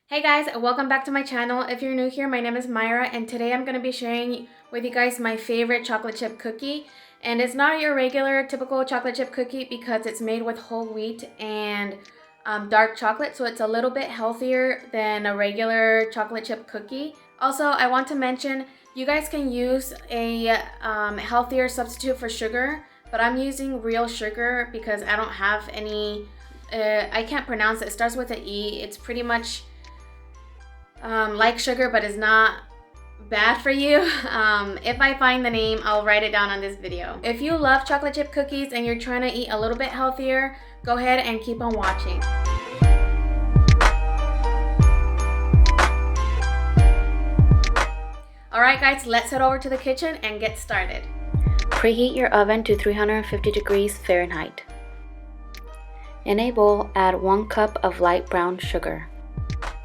Hey guys, welcome back to my channel. If you're new here, my name is Mayra and today I'm going to be sharing with you guys my favorite chocolate chip cookie. And it's not your regular typical chocolate chip cookie because it's made with whole wheat and dark chocolate, so it's a little bit healthier than a regular chocolate chip cookie. Also, I want to mention you guys can use a healthier substitute for sugar, but I'm using real sugar because I don't have any, I can't pronounce it. It starts with an E. It's pretty much like sugar, but it's not bad for you. If I find the name, I'll write it down on this video. If you love chocolate chip cookies and you're trying to eat a little bit healthier, go ahead and keep on watching. Alright guys, let's head over to the kitchen and get started. Preheat your oven to 350 degrees Fahrenheit. In a bowl, add 1 cup of light brown sugar,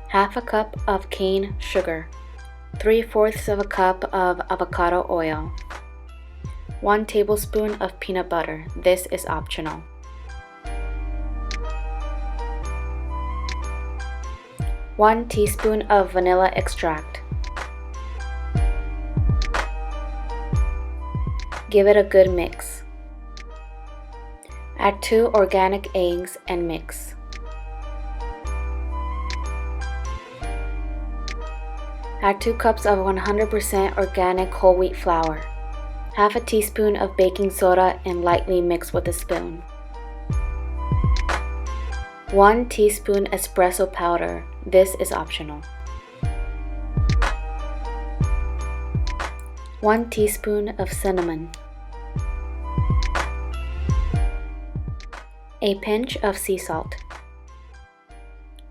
half a cup of cane sugar, 3/4 of a cup of avocado oil, 1 tablespoon of peanut butter. This is optional. 1 teaspoon of vanilla extract. Give it a good mix. Add 2 organic eggs and mix. Add 2 cups of 100% organic whole wheat flour, half a teaspoon of baking soda, and lightly mix with a spoon. 1 teaspoon espresso powder. This is optional. 1 teaspoon of cinnamon. A pinch of sea salt.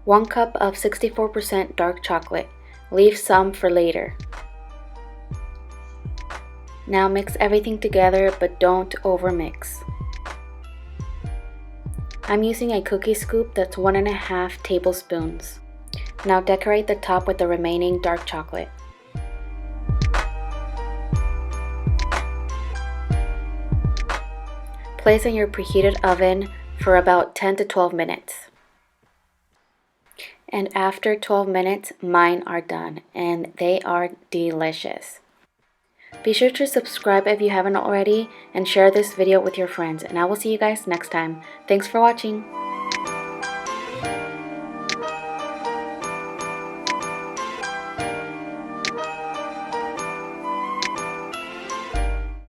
1 cup of 64% dark chocolate. Leave some for later. Now mix everything together, but don't overmix. I'm using a cookie scoop that's 1.5 tablespoons. Now decorate the top with the remaining dark chocolate. Place in your preheated oven for about 10 to 12 minutes. And after 12 minutes, mine are done, and they are delicious. Be sure to subscribe if you haven't already, and share this video with your friends, and I will see you guys next time. Thanks for watching.